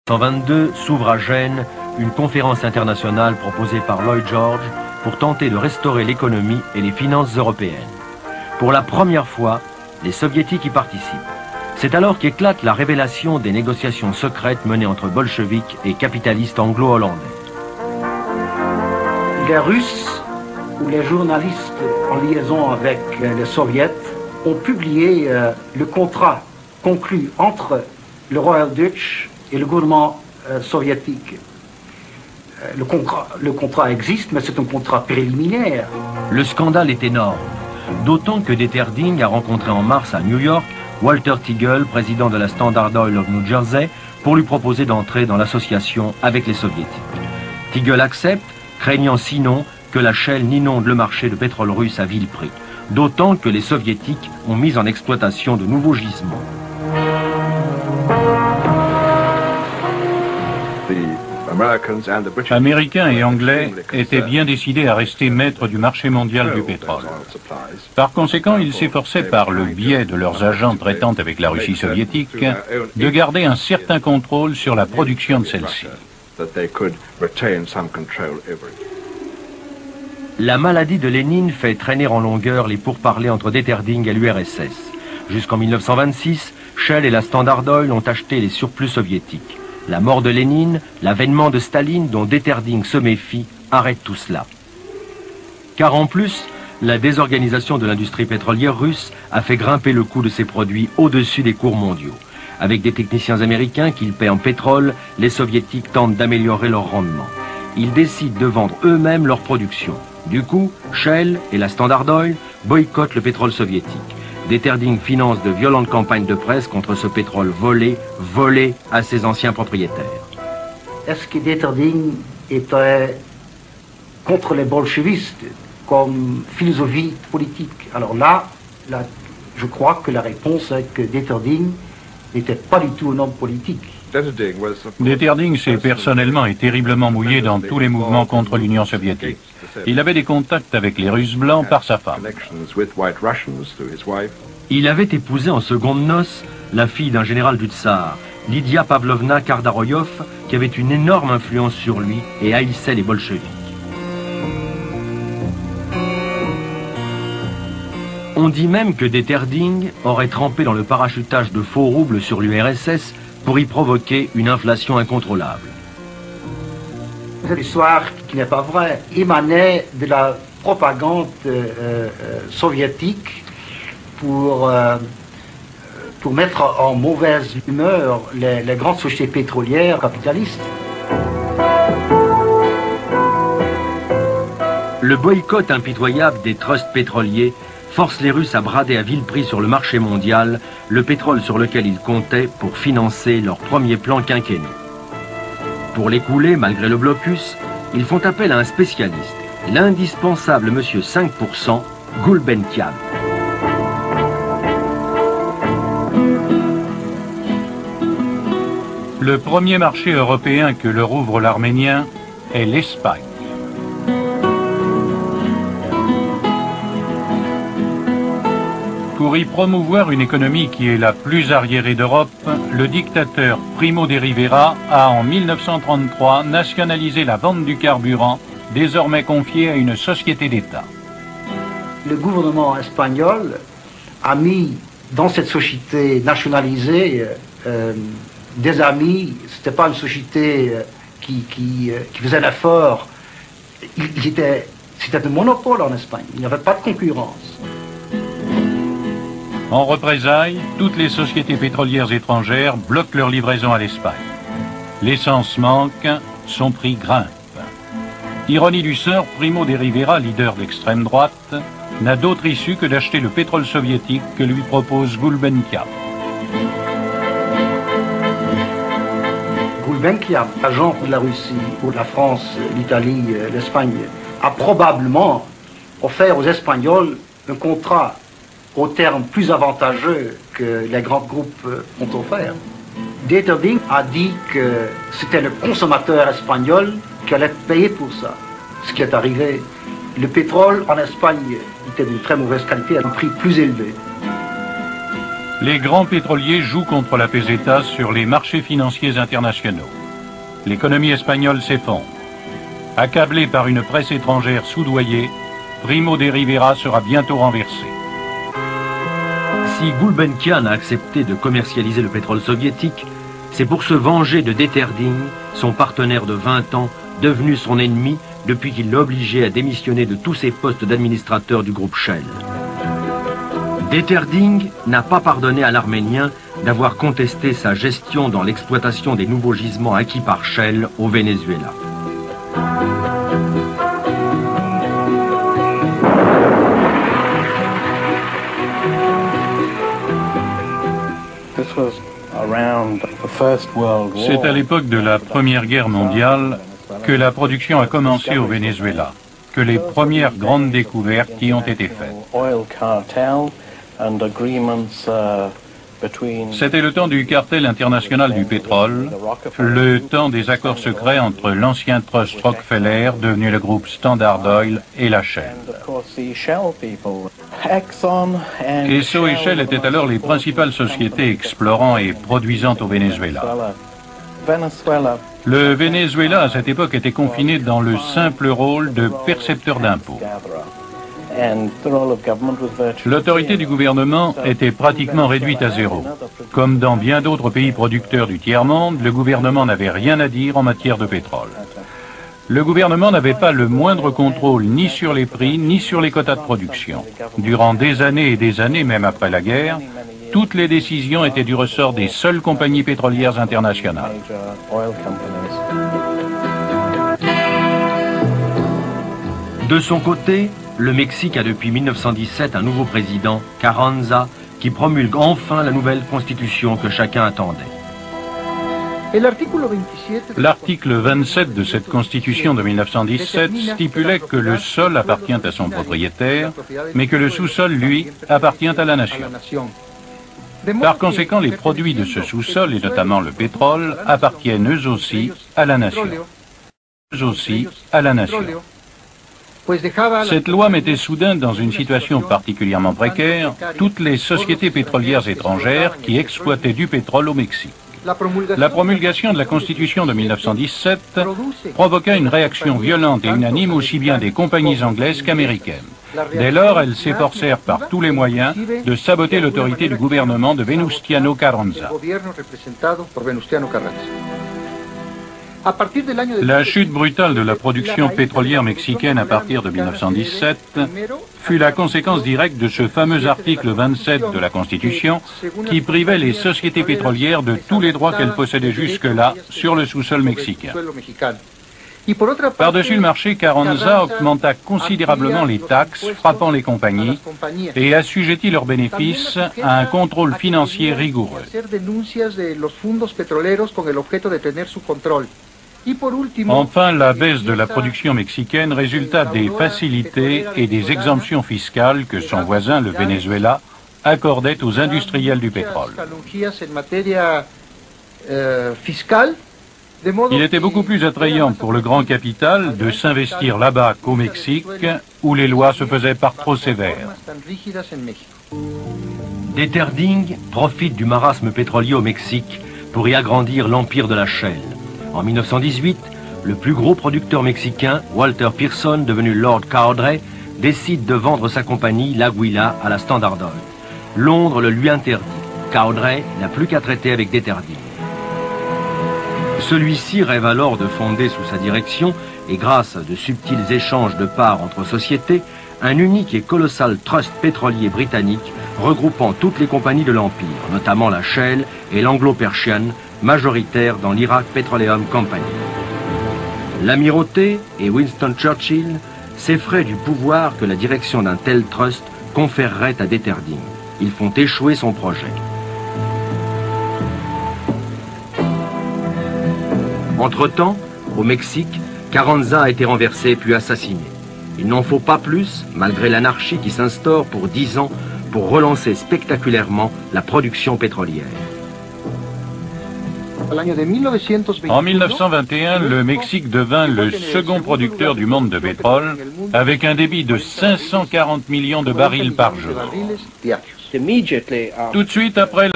1922 s'ouvre à Gênes une conférence internationale proposée par Lloyd George pour tenter de restaurer l'économie et les finances européennes. Pour la première fois, les soviétiques y participent. C'est alors qu'éclate la révélation des négociations secrètes menées entre bolcheviks et capitalistes anglo-hollandais. Les Russes ou les journalistes en liaison avec les Soviets ont publié le contrat conclu entre le Royal Dutch et le gouvernement soviétique. Le contrat existe, mais c'est un contrat préliminaire. Le scandale est énorme, d'autant que Deterding a rencontré en mars à New York Walter Teagle, président de la Standard Oil of New Jersey, pour lui proposer d'entrer dans l'association avec les soviétiques. Teagle accepte, craignant sinon que la Shell n'inonde le marché de pétrole russe à vil prix, d'autant que les soviétiques ont mis en exploitation de nouveaux gisements. Américains et Anglais étaient bien décidés à rester maîtres du marché mondial du pétrole. Par conséquent, ils s'efforçaient par le biais de leurs agents traitant avec la Russie soviétique de garder un certain contrôle sur la production de celle-ci. La maladie de Lénine fait traîner en longueur les pourparlers entre Deterding et l'URSS. Jusqu'en 1926, Shell et la Standard Oil ont acheté les surplus soviétiques. La mort de Lénine, l'avènement de Staline dont Deterding se méfie, arrête tout cela. Car en plus, la désorganisation de l'industrie pétrolière russe a fait grimper le coût de ses produits au-dessus des cours mondiaux. Avec des techniciens américains qu'ils paient en pétrole, les soviétiques tentent d'améliorer leur rendement. Ils décident de vendre eux-mêmes leur production. Du coup, Shell et la Standard Oil boycottent le pétrole soviétique. Deterding finance de violentes campagnes de presse contre ce pétrole volé à ses anciens propriétaires. Est-ce que Deterding était contre les bolchevistes comme philosophie politique? Alors là, je crois que la réponse est que Deterding n'était pas du tout un homme politique. Deterding s'est personnellement et terriblement mouillé dans tous les mouvements contre l'Union soviétique. Il avait des contacts avec les Russes blancs par sa femme. Il avait épousé en seconde noces la fille d'un général du Tsar, Lydia Pavlovna Kardaroyov, qui avait une énorme influence sur lui et haïssait les bolcheviks. On dit même que Deterding aurait trempé dans le parachutage de faux roubles sur l'URSS pour y provoquer une inflation incontrôlable. Cette histoire, qui n'est pas vraie, émanait de la propagande soviétique pour mettre en mauvaise humeur les grandes sociétés pétrolières capitalistes. Le boycott impitoyable des trusts pétroliers force les Russes à brader à vil prix sur le marché mondial le pétrole sur lequel ils comptaient pour financer leur premier plan quinquennal. Pour l'écouler, malgré le blocus, ils font appel à un spécialiste, l'indispensable monsieur 5%, Gulbenkian. Le premier marché européen que leur ouvre l'Arménien est l'Espagne. Pour y promouvoir une économie qui est la plus arriérée d'Europe, le dictateur Primo de Rivera a en 1933 nationalisé la vente du carburant, désormais confiée à une société d'État. Le gouvernement espagnol a mis dans cette société nationalisée des amis. C'était pas une société qui faisait l'effort. C'était un monopole en Espagne. Il n'y avait pas de concurrence. En représailles, toutes les sociétés pétrolières étrangères bloquent leur livraison à l'Espagne. L'essence manque, son prix grimpe. Ironie du sort, Primo de Rivera, leader d'extrême droite, n'a d'autre issue que d'acheter le pétrole soviétique que lui propose Gulbenkian. Gulbenkian, agent de la Russie, pour la France, l'Italie, l'Espagne, a probablement offert aux Espagnols un contrat au terme plus avantageux que les grands groupes ont offert. Deterding a dit que c'était le consommateur espagnol qui allait payer pour ça. Ce qui est arrivé, le pétrole en Espagne était d'une très mauvaise qualité à un prix plus élevé. Les grands pétroliers jouent contre la peseta sur les marchés financiers internationaux. l'économie espagnole s'effondre. Accablé par une presse étrangère soudoyée, Primo de Rivera sera bientôt renversé. Si Gulbenkian a accepté de commercialiser le pétrole soviétique, c'est pour se venger de Deterding, son partenaire de 20 ans, devenu son ennemi depuis qu'il l'a obligé à démissionner de tous ses postes d'administrateur du groupe Shell. Deterding n'a pas pardonné à l'Arménien d'avoir contesté sa gestion dans l'exploitation des nouveaux gisements acquis par Shell au Venezuela. C'est à l'époque de la Première Guerre mondiale que la production a commencé au Venezuela, que les premières grandes découvertes y ont été faites. C'était le temps du cartel international du pétrole, le temps des accords secrets entre l'ancien trust Rockefeller, devenu le groupe Standard Oil, et la Shell. Esso et Shell étaient alors les principales sociétés explorant et produisant au Venezuela. Le Venezuela, à cette époque, était confiné dans le simple rôle de percepteur d'impôts. L'autorité du gouvernement était pratiquement réduite à zéro. Comme dans bien d'autres pays producteurs du tiers-monde, le gouvernement n'avait rien à dire en matière de pétrole. Le gouvernement n'avait pas le moindre contrôle ni sur les prix, ni sur les quotas de production. Durant des années et des années, même après la guerre, toutes les décisions étaient du ressort des seules compagnies pétrolières internationales. De son côté, le Mexique a depuis 1917 un nouveau président, Carranza, qui promulgue enfin la nouvelle constitution que chacun attendait. L'article 27 de cette constitution de 1917 stipulait que le sol appartient à son propriétaire, mais que le sous-sol, lui, appartient à la nation. Par conséquent, les produits de ce sous-sol, et notamment le pétrole, appartiennent eux aussi à la nation. Eux aussi à la nation. Cette loi mettait soudain dans une situation particulièrement précaire toutes les sociétés pétrolières étrangères qui exploitaient du pétrole au Mexique. La promulgation de la Constitution de 1917 provoqua une réaction violente et unanime aussi bien des compagnies anglaises qu'américaines. Dès lors, elles s'efforcèrent par tous les moyens de saboter l'autorité du gouvernement de Venustiano Carranza. La chute brutale de la production pétrolière mexicaine à partir de 1917 fut la conséquence directe de ce fameux article 27 de la Constitution qui privait les sociétés pétrolières de tous les droits qu'elles possédaient jusque-là sur le sous-sol mexicain. Par-dessus le marché, Carranza augmenta considérablement les taxes frappant les compagnies et assujettit leurs bénéfices à un contrôle financier rigoureux. Enfin, la baisse de la production mexicaine résulta des facilités et des exemptions fiscales que son voisin, le Venezuela, accordait aux industriels du pétrole. Il était beaucoup plus attrayant pour le grand capital de s'investir là-bas qu'au Mexique, où les lois se faisaient par trop sévères. Deterding profite du marasme pétrolier au Mexique pour y agrandir l'empire de la Shell. En 1918, le plus gros producteur mexicain, Walter Pearson, devenu Lord Cowderay, décide de vendre sa compagnie, l'Aguila, à la Standard Oil. Londres le lui interdit. Cowderay n'a plus qu'à traiter avec Deterding. Celui-ci rêve alors de fonder sous sa direction, et grâce à de subtils échanges de parts entre sociétés, un unique et colossal trust pétrolier britannique regroupant toutes les compagnies de l'Empire, notamment la Shell et l'Anglo-Persian, majoritaire dans l'Iraq Petroleum Company. L'Amirauté et Winston Churchill s'effraient du pouvoir que la direction d'un tel trust conférerait à Deterding. Ils font échouer son projet. Entre-temps, au Mexique, Carranza a été renversé puis assassiné. Il n'en faut pas plus, malgré l'anarchie qui s'instaure pour 10 ans, pour relancer spectaculairement la production pétrolière. En 1921, le Mexique devint le second producteur du monde de pétrole, avec un débit de 540 millions de barils par jour. Tout de suite après